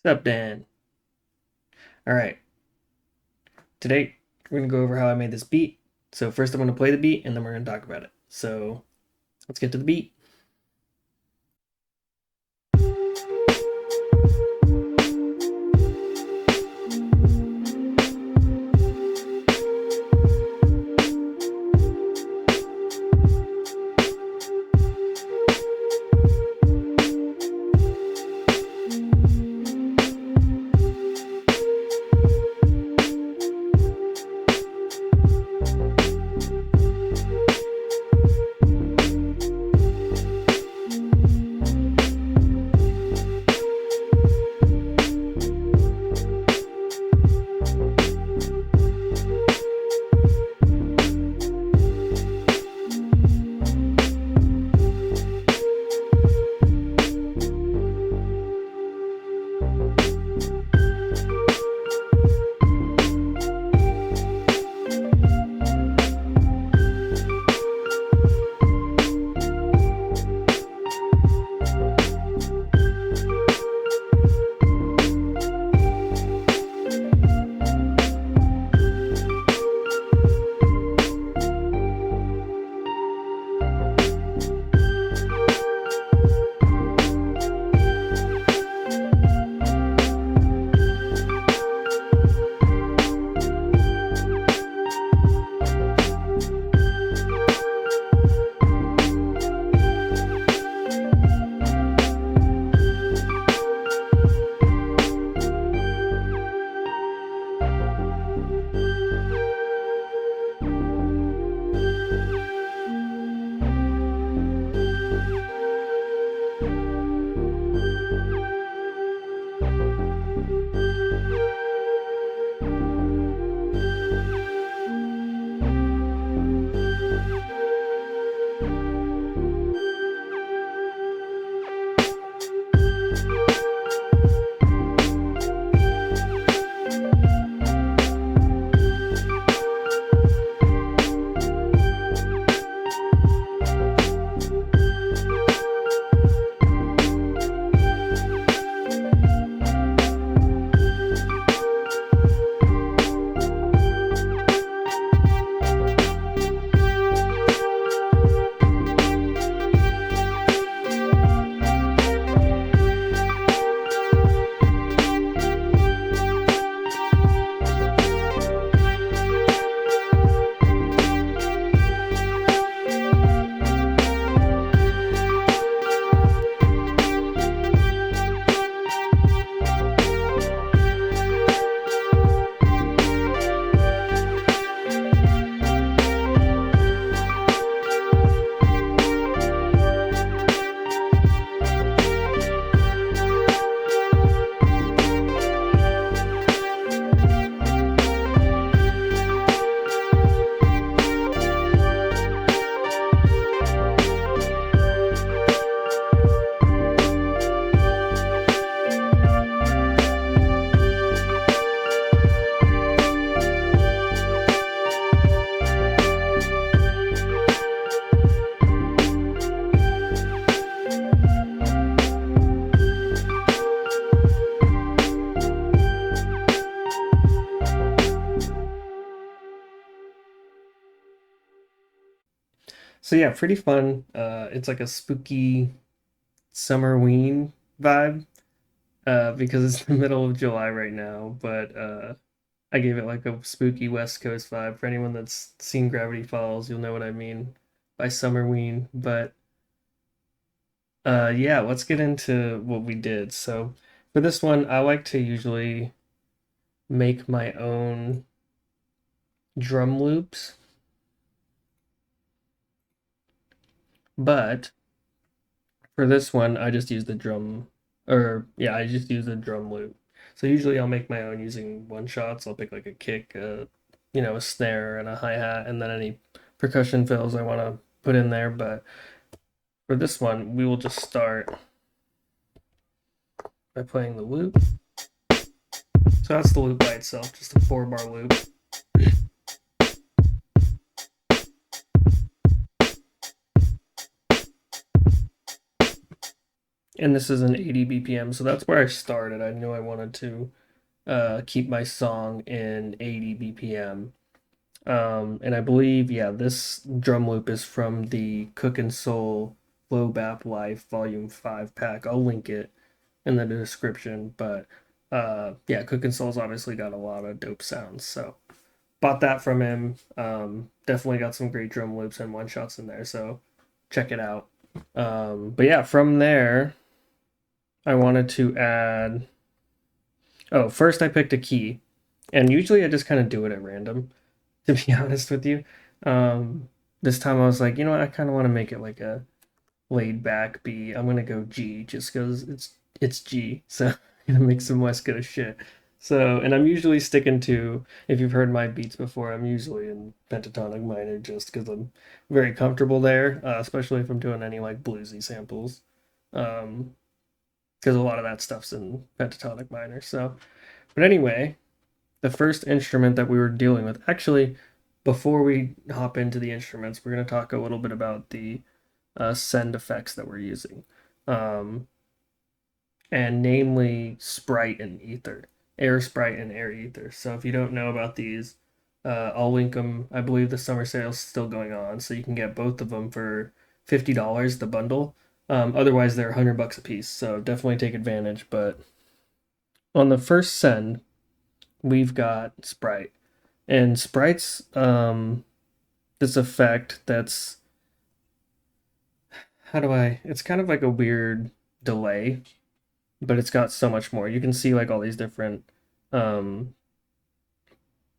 What's up, Dan? Alright, today we're going to go over how I made this beat. So first I'm going to play the beat and then we're going to talk about it. So let's get to the beat. So yeah, pretty fun. It's like a spooky summerween vibe because it's the middle of July right now, but I gave it like a spooky West Coast vibe. For anyone that's seen Gravity Falls, you'll know what I mean by summerween. But yeah, let's get into what we did. So for this one, I like to usually make my own drum loops, but for this one, I just use the drum, or yeah, I just use the drum loop. So usually I'll make my own using one shots. I'll pick like a kick, a snare and a hi-hat, and then any percussion fills I want to put in there. But for this one, we will just start by playing the loop. So that's the loop by itself, just a 4-bar loop. and this is an 80 BPM, so that's where I started. I knew I wanted to keep my song in 80 BPM. And I believe, yeah, this drum loop is from the Cookin Soul Lo-Bap Life Volume 5 pack. I'll link it in the description, but yeah, Cookin Soul's obviously got a lot of dope sounds, so bought that from him. Definitely got some great drum loops and one shots in there, so check it out. But yeah, from there, I wanted to add. Oh, first I picked a key, and usually I just kind of do it at random, to be honest with you. This time I was like, you know what, I kind of want to make it like a laid back B. I'm gonna go G just because it's G. So I'm gonna make some West Coast shit. So, and I'm usually sticking to, if you've heard my beats before, I'm usually in pentatonic minor just because I'm very comfortable there, especially if I'm doing any like bluesy samples. Um, because a lot of that stuff's in pentatonic minor. So, but anyway, the first instrument that we were dealing with, actually, before we hop into the instruments, we're going to talk a little bit about the send effects that we're using, um, and namely Sprite and Ether, Air Sprite and Air Ether. So if you don't know about these, I'll link them. I believe the summer sale is still going on, so you can get both of them for $50 the bundle. Otherwise, they're $100 a piece, so definitely take advantage. But on the first send, we've got Sprite, and Sprite's this effect that's, how do I? It's kind of like a weird delay, but it's got so much more. You can see like all these different, um,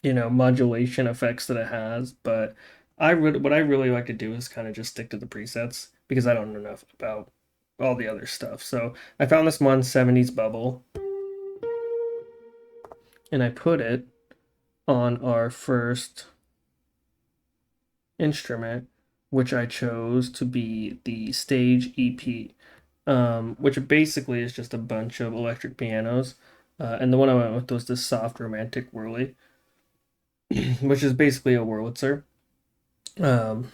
modulation effects that it has. But what I really like to do is kind of just stick to the presets because I don't know enough about all the other stuff. So I found this one 70s bubble, and I put it on our first instrument, which I chose to be the Stage EP, which basically is just a bunch of electric pianos. And the one I went with was this soft romantic Wurli, which is basically a Wurlitzer. Um,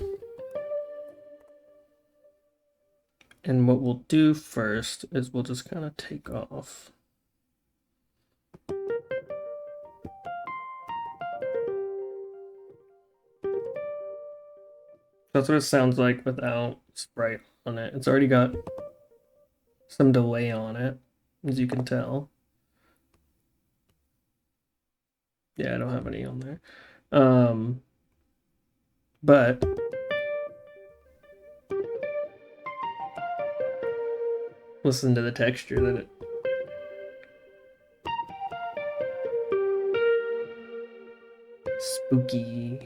and what we'll do first is we'll just kind of take off. That's what it sounds like without Sprite on it. It's already got some delay on it, as you can tell. Yeah, I don't have any on there. But listen to the texture that it. Spooky.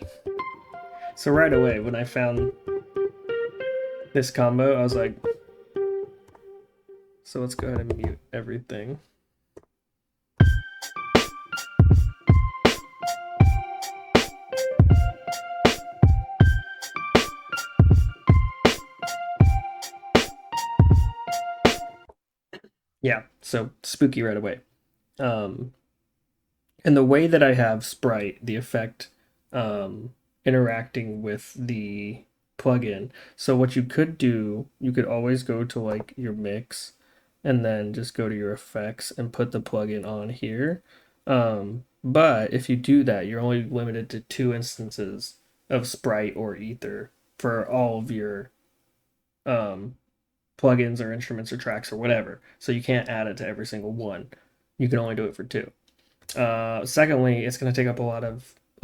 So right away, when I found this combo, I was like, so let's go ahead and mute everything. Yeah, so spooky right away. And the way that I have Sprite, the effect, interacting with the plugin. So what you could do, you could always go to like your mix and then just go to your effects and put the plugin on here. But if you do that, you're only limited to 2 instances of Sprite or Ether for all of your um, plugins or instruments or tracks or whatever. So you can't add it to every single one. You can only do it for 2. Secondly, it's going to take up a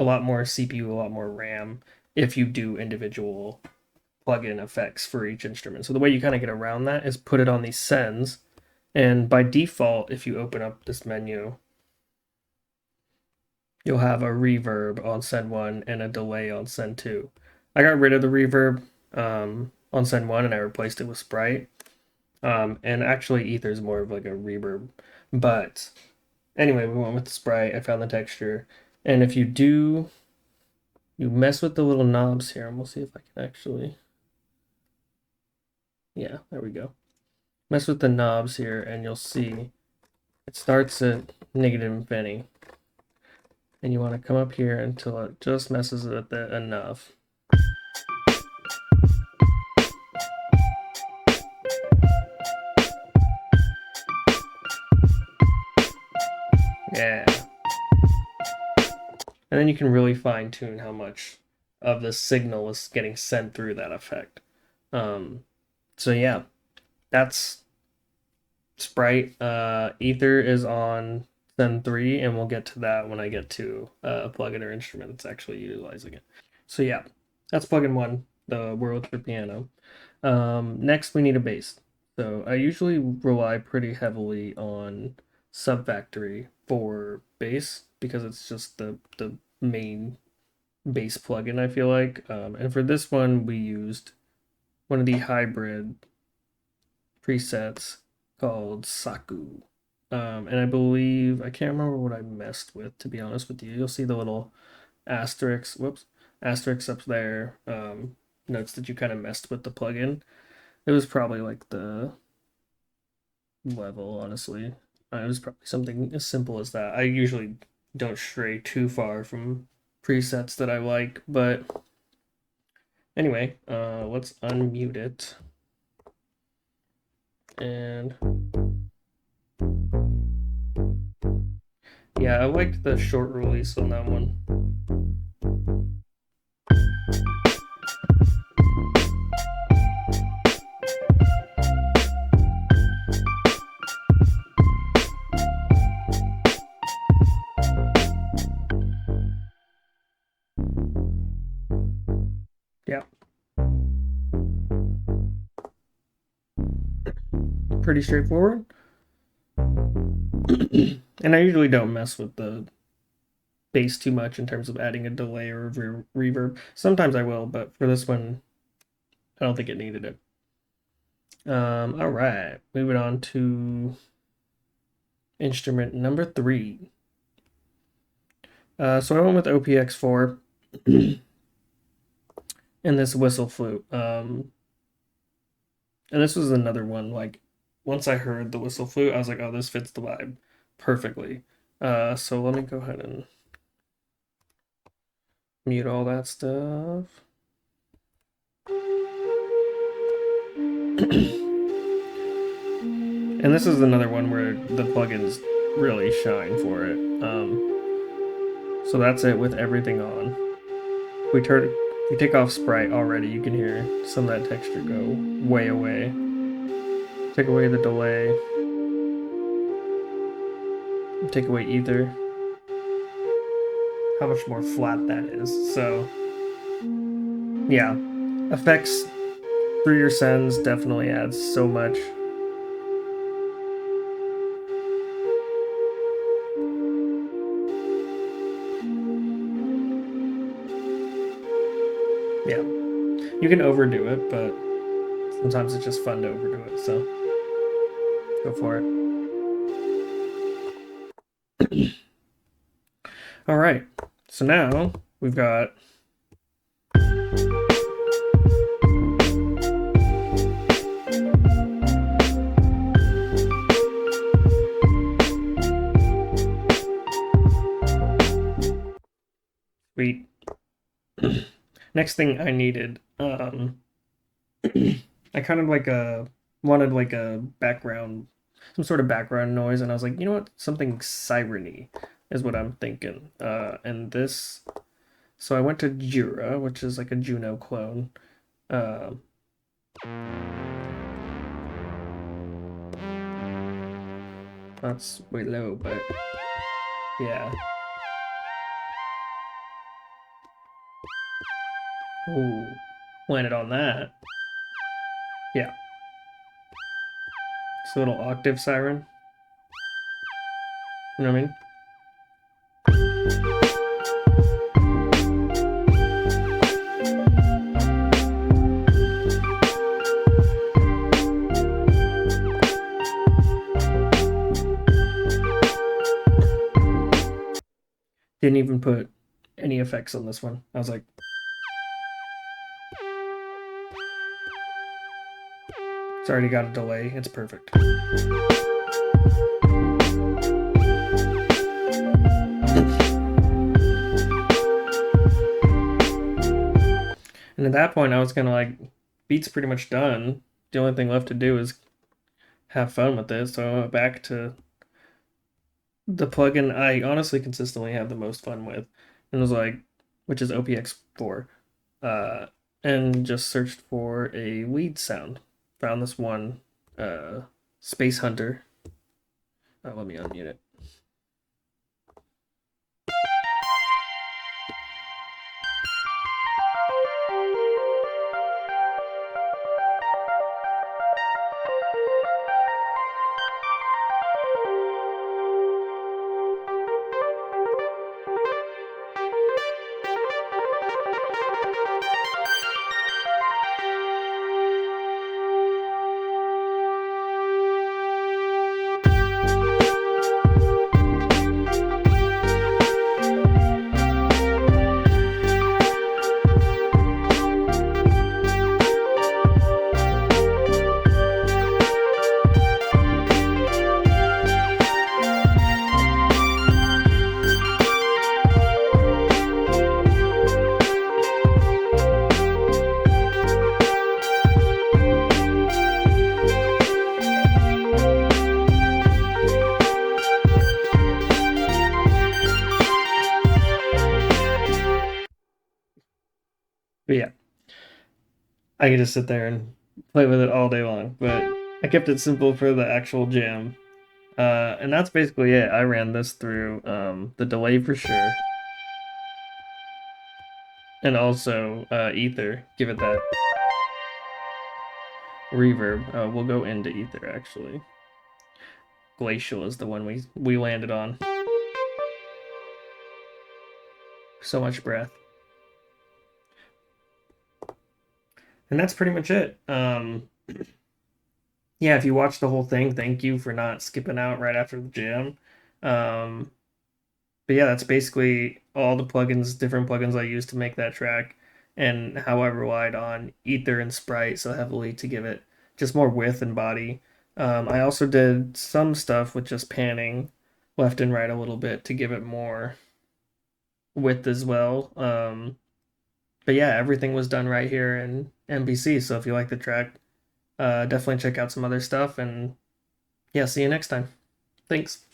lot more CPU, a lot more RAM if you do individual plugin effects for each instrument. So the way you kind of get around that is put it on these sends, and by default, if you open up this menu, you'll have a reverb on send 1 and a delay on send 2. I got rid of the reverb on send 1 and I replaced it with Sprite. And actually, Ether is more of like a reverb, but anyway, we went with the Sprite. I found the texture. And if you mess with the little knobs here, and we'll see if I can actually. Yeah, there we go. Mess with the knobs here, and you'll see it starts at negative infinity. And you want to come up here until it just messes with it enough. Yeah. And then you can really fine tune how much of the signal is getting sent through that effect. So yeah, that's Sprite. Ether is on Zen 3, and we'll get to that when I get to a plugin or instrument that's actually utilizing it. So yeah, that's plugin 1, the World for Piano. Next, we need a bass. So I usually rely pretty heavily on Subfactory for bass because it's just the main bass plugin, I feel like. And for this one, we used one of the hybrid presets called Saku. And I believe, I can't remember what I messed with, to be honest with you. You'll see the little asterisk up there, notes that you kind of messed with the plugin. It was probably like the level, honestly. It was probably something as simple as that. I usually don't stray too far from presets that I like, but anyway, let's unmute it. And yeah, I liked the short release on that one. Yeah. Pretty straightforward. And I usually don't mess with the bass too much in terms of adding a delay or reverb. Sometimes I will, but for this one, I don't think it needed it. All right, moving on to instrument number 3. So I went with OPX4 and this whistle flute. And this was another one, like, once I heard the whistle flute, I was like, oh, this fits the vibe perfectly. So let me go ahead and mute all that stuff. And this is another one where the plugins really shine for it. So that's it with everything on. If we take off Sprite already, you can hear some of that texture go way away. Take away the delay. Take away ether. How much more flat that is. So yeah, effects through your sends definitely adds so much. Yeah, you can overdo it, but sometimes it's just fun to overdo it. So go for it. All right, so now we've got sweet. Next thing I needed, I kind of like wanted like a background, some sort of background noise, and I was like, you know what, something siren-y is what I'm thinking. And this, so I went to Jura, which is like a Juno clone. Uh, that's way low, but yeah. Ooh, landed on that. Yeah, it's a little octave siren. You know what I mean? Didn't even put any effects on this one. I was like, it's already got a delay. It's perfect. And at that point, I was kind of like, beat's pretty much done. The only thing left to do is have fun with it. So I went back to the plugin I honestly consistently have the most fun with, and was like, which is OPX4, uh, and just searched for a weed sound. Found this one, uh, Space Hunter. Let me unmute it. But yeah, I could just sit there and play with it all day long. But I kept it simple for the actual jam. And that's basically it. I ran this through the delay for sure, and also ether. Give it that reverb. We'll go into ether actually. Glacial is the one we landed on. So much breath. And that's pretty much it. Yeah, if you watched the whole thing, thank you for not skipping out right after the jam. Um, but yeah, that's basically all the plugins, different plugins I used to make that track, and how I relied on Ether and Sprite so heavily to give it just more width and body. I also did some stuff with just panning left and right a little bit to give it more width as well. But yeah, everything was done right here in MPC. So if you like the track, definitely check out some other stuff. And yeah, see you next time. Thanks.